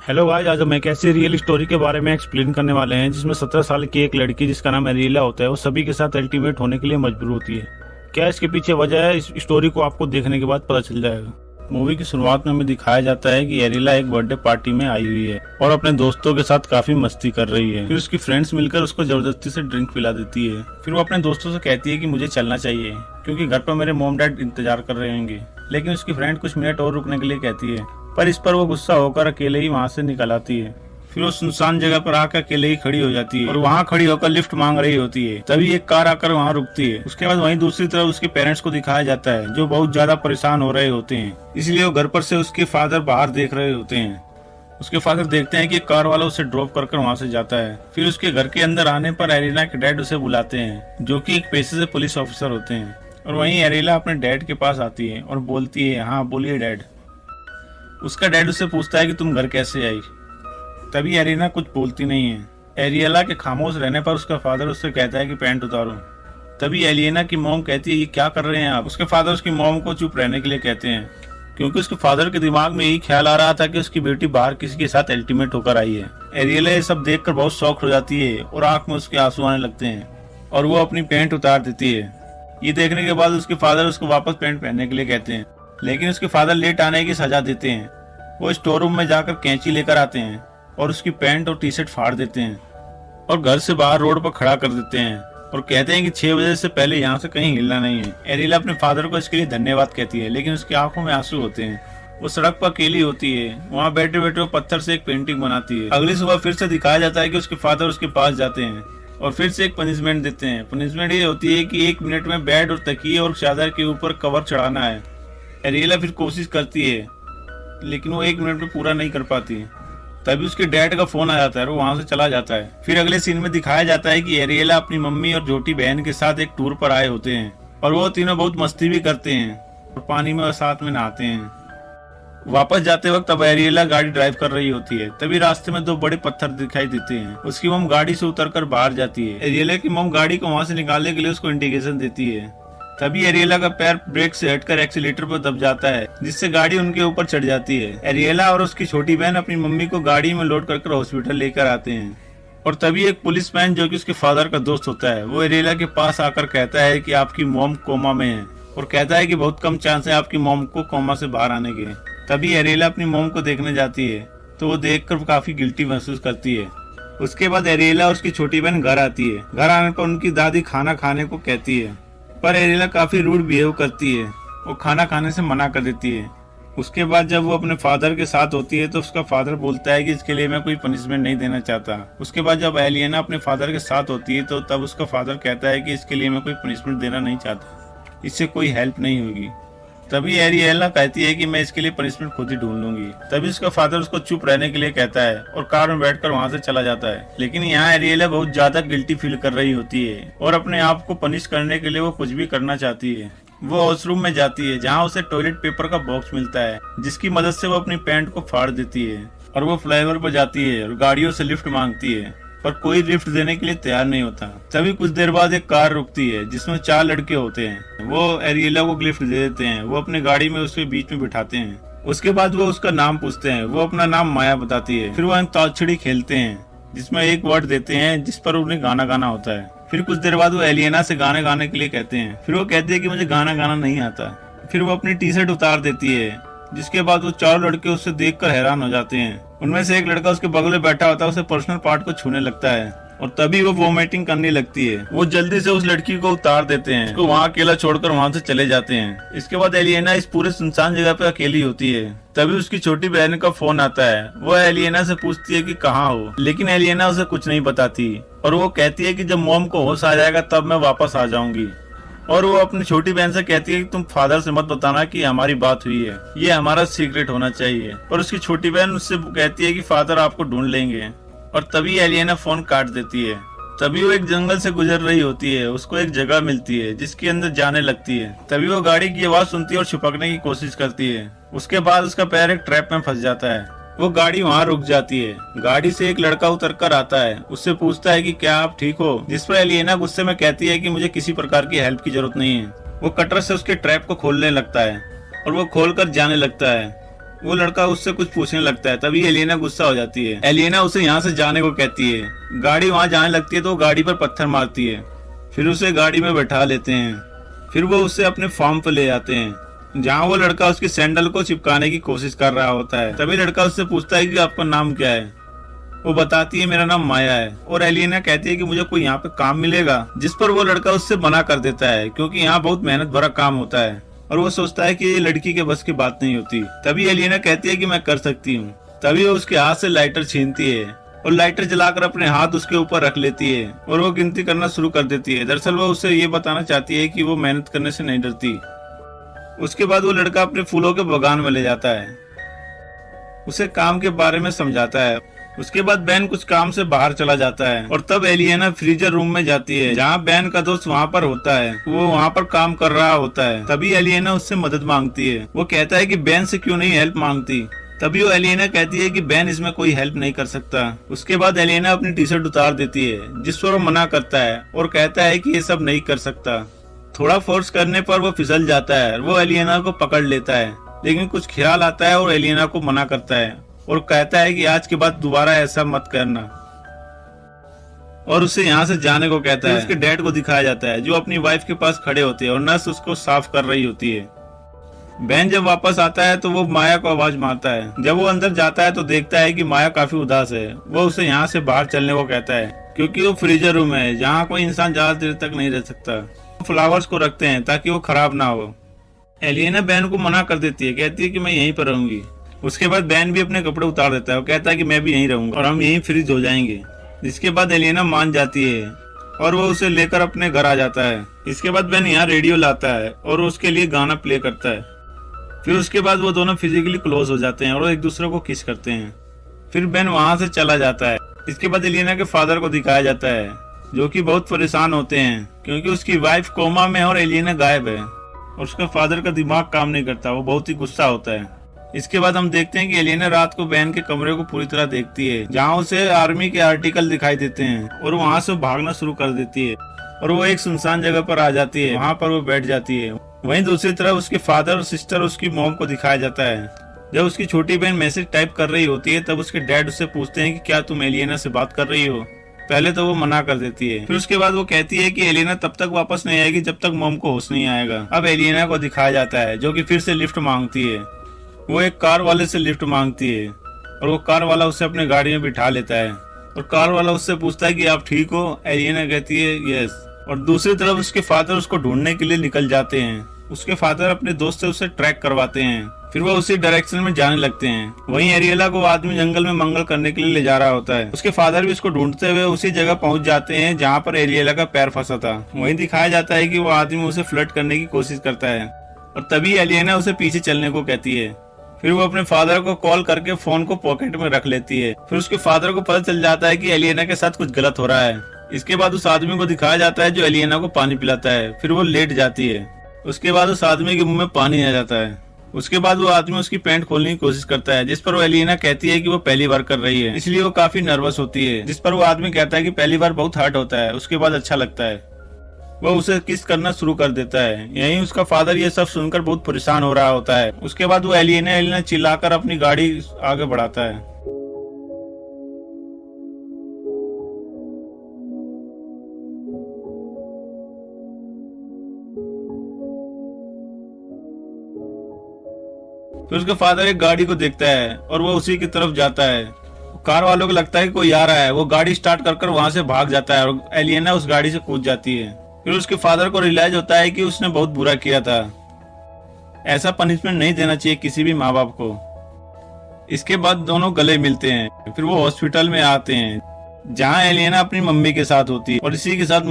Hello guys, आज हम एक ऐसी रियल स्टोरी के बारे में एक्सप्लेन करने वाले हैं जिसमें 17 साल की एक लड़की जिसका नाम एरियला होता है वो सभी के साथ अल्टीमेट होने के लिए मजबूर होती है। क्या इसके पीछे वजह है, इस स्टोरी को आपको देखने के बाद पता चल जाएगा। मूवी की शुरुआत में हमें दिखाया जाता है कि एरियला एक बर्थडे पार्टी में आई हुई है और अपने दोस्तों के साथ काफी मस्ती कर रही है। फिर उसकी फ्रेंड्स मिलकर उसको जबरदस्ती से ड्रिंक पिला देती है। फिर वो अपने दोस्तों से कहती है कि मुझे चलना चाहिए क्योंकि घर पर मेरे मॉम डैड इंतजार कर रहे होंगे। लेकिन उसकी फ्रेंड कुछ मिनट और रुकने के लिए कहती है, पर इस पर वो गुस्सा होकर अकेले ही वहाँ से निकल आती है। फिर वो सुनसान जगह पर आकर अकेले ही खड़ी हो जाती है और वहाँ खड़ी होकर लिफ्ट मांग रही होती है। तभी एक कार आकर वहाँ रुकती है। उसके बाद वहीं दूसरी तरफ उसके पेरेंट्स को दिखाया जाता है जो बहुत ज्यादा परेशान हो रहे होते हैं, इसलिए वो घर पर से उसके फादर बाहर देख रहे होते हैं। उसके फादर देखते हैं कि कार वाला उसे ड्रॉप कर वहाँ से जाता है। फिर उसके घर के अंदर आने पर एरियला के डैड उसे बुलाते हैं जो कि एक पेशे से पुलिस ऑफिसर होते हैं। और वहीं एरियला अपने डैड के पास आती है और बोलती है, हाँ बोलिए डैड। उसका डैड उससे पूछता है कि तुम घर कैसे आई। तभी एरियला कुछ बोलती नहीं है। एरियला के खामोश रहने पर उसका फादर उससे कहता है कि पैंट उतारो। तभी एलियना की मॉम कहती है, ये क्या कर रहे हैं आप। उसके फादर उसकी मॉम को चुप रहने के लिए कहते हैं क्योंकि उसके फादर के दिमाग में यही ख्याल आ रहा था कि उसकी बेटी बाहर किसी के साथ अल्टीमेट होकर आई है। एरियला ये सब देखकर बहुत शॉक हो जाती है और आंख में उसके आंसू आने लगते हैं और वो अपनी पैंट उतार देती है। ये देखने के बाद उसके फादर उसको वापस पैंट पहनने के लिए कहते हैं, लेकिन उसके फादर लेट आने की सजा देते हैं। वो स्टोर रूम में जाकर कैंची लेकर आते हैं और उसकी पैंट और टी शर्ट फाड़ देते हैं और घर से बाहर रोड पर खड़ा कर देते हैं और कहते हैं कि 6 बजे से पहले यहाँ से कहीं हिलना नहीं है। एरियला अपने फादर को इसके लिए धन्यवाद कहती है, लेकिन उसकी आंखों में आंसू होते हैं। वो सड़क पर अकेली होती है। वहाँ बैठे बैठे वो पत्थर से एक पेंटिंग बनाती है। अगली सुबह फिर से दिखाया जाता है कि उसके फादर उसके पास जाते हैं और फिर से एक पनिशमेंट देते हैं। पनिशमेंट ये होती है कि 1 मिनट में बेड और तकिए और चादर के ऊपर कवर चढ़ाना है। एरियला फिर कोशिश करती है लेकिन वो 1 मिनट में पूरा नहीं कर पाती। तभी उसके डैड का फोन आ जाता है और वो वहाँ से चला जाता है। फिर अगले सीन में दिखाया जाता है कि एरियला अपनी मम्मी और छोटी बहन के साथ एक टूर पर आए होते हैं और वो तीनों बहुत मस्ती भी करते हैं और पानी में साथ में नहाते हैं। वापस जाते वक्त अब एरियला गाड़ी ड्राइव कर रही होती है। तभी रास्ते में 2 बड़े पत्थर दिखाई देते हैं। उसकी मम गाड़ी से उतरकर बाहर जाती है। एरियला की मम गाड़ी को वहाँ से निकालने के लिए उसको इंडिकेशन देती है। तभी एरियला का पैर ब्रेक से हटकर एक्सीलेटर पर दब जाता है जिससे गाड़ी उनके ऊपर चढ़ जाती है। एरियला और उसकी छोटी बहन अपनी मम्मी को गाड़ी में लोड कर हॉस्पिटल लेकर आते हैं और तभी एक पुलिसमैन जो कि उसके फादर का दोस्त होता है वो एरियला के पास आकर कहता है कि आपकी मॉम कोमा में है और कहता है कि बहुत कम चांस है आपकी मॉम को कोमा से बाहर आने के। तभी एरियला अपनी मॉम को देखने जाती है तो वो देखकर काफी गिल्टी महसूस करती है। उसके बाद एरियला और उसकी छोटी बहन घर आती है। घर आने पर उनकी दादी खाना खाने को कहती है पर एरियला काफी रूड बिहेव करती है। वो खाना खाने से मना कर देती है। उसके बाद जब वो अपने फादर के साथ होती है तो उसका फादर बोलता है कि इसके लिए मैं कोई पनिशमेंट नहीं देना चाहता। उसके बाद जब एलियना अपने फादर के साथ होती है तो तब उसका फादर कहता है कि इसके लिए मैं कोई पनिशमेंट देना नहीं चाहता, इससे कोई हेल्प नहीं होगी। तभी एरियला कहती है कि मैं इसके लिए पनिशमेंट खुद ही ढूंढ लूंगी। तभी उसका फादर उसको चुप रहने के लिए कहता है और कार में बैठकर वहाँ से चला जाता है। लेकिन यहाँ एरियला बहुत ज्यादा गिल्टी फील कर रही होती है और अपने आप को पनिश करने के लिए वो कुछ भी करना चाहती है। वो वॉशरूम में जाती है जहाँ उसे टॉयलेट पेपर का बॉक्स मिलता है जिसकी मदद से वो अपनी पैंट को फाड़ देती है और वो फ्लाईओवर पर जाती है और गाड़ियों से लिफ्ट मांगती है पर कोई लिफ्ट देने के लिए तैयार नहीं होता। तभी कुछ देर बाद एक कार रुकती है जिसमें 4 लड़के होते हैं। वो एरियला को लिफ्ट दे देते हैं। वो अपने गाड़ी में उसके बीच में बिठाते हैं। उसके बाद वो उसका नाम पूछते हैं। वो अपना नाम माया बताती है। फिर वो अंताक्षरी खेलते हैं जिसमें एक वर्ड देते हैं जिस पर उन्हें गाना गाना होता है। फिर कुछ देर बाद वो एलियना से गाने गाने के लिए कहते हैं। फिर वो कहती है कि मुझे गाना गाना नहीं आता। फिर वो अपनी टी शर्ट उतार देती है जिसके बाद वो 4 लड़के उससे देखकर हैरान हो जाते हैं। उनमें से एक लड़का उसके बगल में बैठा होता है, उसे पर्सनल पार्ट को छूने लगता है और तभी वो वोमिटिंग करने लगती है। वो जल्दी से उस लड़की को उतार देते हैं, उसको वहाँ अकेला छोड़कर वहाँ से चले जाते हैं। इसके बाद एलियना इस पूरे सुनसान जगह पे अकेली होती है। तभी उसकी छोटी बहन का फोन आता है। वो एलियना से पूछती है कि कहाँ हो, लेकिन एलियना उसे कुछ नहीं बताती और वो कहती है कि जब मॉम को होश आ जाएगा तब मैं वापस आ जाऊंगी। और वो अपनी छोटी बहन से कहती है कि तुम फादर से मत बताना कि हमारी बात हुई है, ये हमारा सीक्रेट होना चाहिए। पर उसकी छोटी बहन उससे कहती है कि फादर आपको ढूंढ लेंगे और तभी एलियना फोन काट देती है। तभी वो एक जंगल से गुजर रही होती है। उसको एक जगह मिलती है जिसके अंदर जाने लगती है। तभी वो गाड़ी की आवाज सुनती है और छुपकने की कोशिश करती है। उसके बाद उसका पैर एक ट्रैप में फंस जाता है। वो गाड़ी वहाँ रुक जाती है। गाड़ी से एक लड़का उतरकर आता है। उससे पूछता है कि क्या आप ठीक हो, जिस पर एलियना गुस्से में कहती है कि मुझे किसी प्रकार की हेल्प की जरूरत नहीं है। वो कटर से उसके ट्रैप को खोलने लगता है और वो खोलकर जाने लगता है। वो लड़का उससे कुछ पूछने लगता है, तभी एलिना गुस्सा हो जाती है। एलिना उसे यहाँ से जाने को कहती है। गाड़ी वहाँ जाने लगती है तो वो गाड़ी पर पत्थर मारती है। फिर उसे गाड़ी में बैठा लेते हैं। फिर वो उसे अपने फार्म पर ले जाते हैं, जहाँ वो लड़का उसकी सैंडल को चिपकाने की कोशिश कर रहा होता है। तभी लड़का उससे पूछता है कि आपका नाम क्या है। वो बताती है मेरा नाम माया है। और एलिना कहती है कि मुझे कोई यहाँ पे काम मिलेगा, जिस पर वो लड़का उससे मना कर देता है, क्योंकि यहाँ बहुत मेहनत भरा काम होता है और वो सोचता है कि ये लड़की के बस की बात नहीं होती। तभी एलिना कहती है कि मैं कर सकती हूँ। तभी वो उसके हाथ से लाइटर छीनती है और लाइटर जलाकर अपने हाथ उसके ऊपर रख लेती है और वो गिनती करना शुरू कर देती है। दरअसल वो उससे ये बताना चाहती है कि वो मेहनत करने से नहीं डरती। उसके बाद वो लड़का अपने फूलों के बागान में ले जाता है, उसे काम के बारे में समझाता है। उसके बाद बेन कुछ काम से बाहर चला जाता है और तब एलिना फ्रीजर रूम में जाती है, जहाँ बेन का दोस्त वहाँ पर होता है। वो वहाँ पर काम कर रहा होता है। तभी एलिना उससे मदद मांगती है। वो कहता है कि बेन से क्यों नहीं हेल्प मांगती। तभी वो एलिना कहती है कि बेन इसमें कोई हेल्प नहीं कर सकता। उसके बाद एलिना अपनी टी शर्ट उतार देती है, जिस पर वो मना करता है और कहता है कि ये सब नहीं कर सकता। थोड़ा फोर्स करने पर वो फिसल जाता है। वो एलिना को पकड़ लेता है, लेकिन कुछ ख्याल आता है और एलिना को मना करता है और कहता है कि आज के बाद दोबारा ऐसा मत करना, और उससे यहाँ से जाने को कहता है। उसके डैड को दिखाया जाता है, जो अपनी वाइफ के पास खड़े होते हैं और नर्स उसको साफ कर रही होती है। बेन जब वापस आता है तो वो माया को आवाज मारता है। जब वो अंदर जाता है तो देखता है कि माया काफी उदास है। वो उसे यहाँ से बाहर चलने को कहता है, क्योंकि वो फ्रीजर रूम है, जहाँ कोई इंसान ज्यादा देर तक नहीं रह सकता। फ्लावर्स को रखते हैं ताकि वो खराब ना हो। एलिना बेन को मना कर देती है, कहती है कि मैं यहीं पर रहूंगी। उसके बाद बेन भी अपने कपड़े उतार देता है और कहता है कि मैं भी यहीं रहूंगा और हम यहीं फ्रीज हो जाएंगे। जिसके बाद एलिना मान जाती है और वो उसे लेकर अपने घर आ जाता है। इसके बाद बेन यहाँ रेडियो लाता है और उसके लिए गाना प्ले करता है। फिर उसके बाद वो दोनों फिजिकली क्लोज हो जाते हैं और एक दूसरे को किस करते हैं। फिर बेन वहां से चला जाता है। इसके बाद एलिना के फादर को दिखाया जाता है, जो कि बहुत परेशान होते हैं, क्योंकि उसकी वाइफ कोमा में और एलिना गायब है और उसका फादर का दिमाग काम नहीं करता। वो बहुत ही गुस्सा होता है। इसके बाद हम देखते हैं कि एलिना रात को बेन के कमरे को पूरी तरह देखती है, जहाँ उसे आर्मी के आर्टिकल दिखाई देते हैं और वहाँ से भागना शुरू कर देती है और वो एक सुनसान जगह पर आ जाती है। वहाँ पर वो बैठ जाती है। वहीं दूसरी तरफ उसके फादर और सिस्टर उसकी मॉम को दिखाया जाता है। जब उसकी छोटी बहन मैसेज टाइप कर रही होती है, तब उसके डैड उससे पूछते हैं कि क्या तुम एलिना से बात कर रही हो। पहले तो वो मना कर देती है, फिर उसके बाद वो कहती है कि एलिना तब तक वापस नहीं आएगी जब तक मॉम को होश नहीं आएगा। अब एलिना को दिखाया जाता है, जो कि फिर से लिफ्ट मांगती है। वो एक कार वाले से लिफ्ट मांगती है और वो कार वाला उसे अपने गाड़ी में बिठा लेता है और कार वाला उससे पूछता है कि आप ठीक हो। एलिना कहती है यस। और दूसरी तरफ उसके फादर उसको ढूंढने के लिए निकल जाते हैं। उसके फादर अपने दोस्त से उसे ट्रैक करवाते हैं। फिर वो उसी डायरेक्शन में जाने लगते हैं। वहीं एरियला को आदमी जंगल में मंगल करने के लिए ले जा रहा होता है। उसके फादर भी उसको ढूंढते हुए उसी जगह पहुंच जाते हैं जहां पर एरियला का पैर फंसा था। वहीं दिखाया जाता है कि वो आदमी उसे फ्लर्ट करने की कोशिश करता है और तभी एलिना उसे पीछे चलने को कहती है। फिर वो अपने फादर को कॉल करके फोन को पॉकेट में रख लेती है। फिर उसके फादर को पता चल जाता है कि एलिना के साथ कुछ गलत हो रहा है। इसके बाद उस आदमी को दिखाया जाता है जो एलिना को पानी पिलाता है। फिर वो लेट जाती है। उसके बाद उस आदमी के मुंह में पानी आ जाता है। उसके बाद वो आदमी उसकी पैंट खोलने की कोशिश करता है, जिस पर वो एलिना कहती है कि वो पहली बार कर रही है, इसलिए वो काफी नर्वस होती है। जिस पर वो आदमी कहता है कि पहली बार बहुत हर्ट होता है, उसके बाद अच्छा लगता है। वो उसे किस करना शुरू कर देता है। यहीं उसका फादर ये सब सुनकर बहुत परेशान हो रहा होता है। उसके बाद वो एलिना चिल्लाकर अपनी गाड़ी आगे बढ़ाता है। फिर उसका फादर एक गाड़ी को देखता है और वो उसी की तरफ जाता है। कार वालों को लगता है कि कोई आ रहा है। वो गाड़ी स्टार्ट कर वहां से भाग जाता है और एलिना उस गाड़ी से कूद जाती है। फिर उसके फादर को रियलाइज होता है कि उसने बहुत बुरा किया था। ऐसा पनिशमेंट नहीं देना चाहिए किसी भी माँ बाप को। इसके बाद दोनों गले मिलते हैं। फिर वो हॉस्पिटल में आते हैं, जहाँ एलिना अपनी मम्मी के साथ होती है और इसी के साथ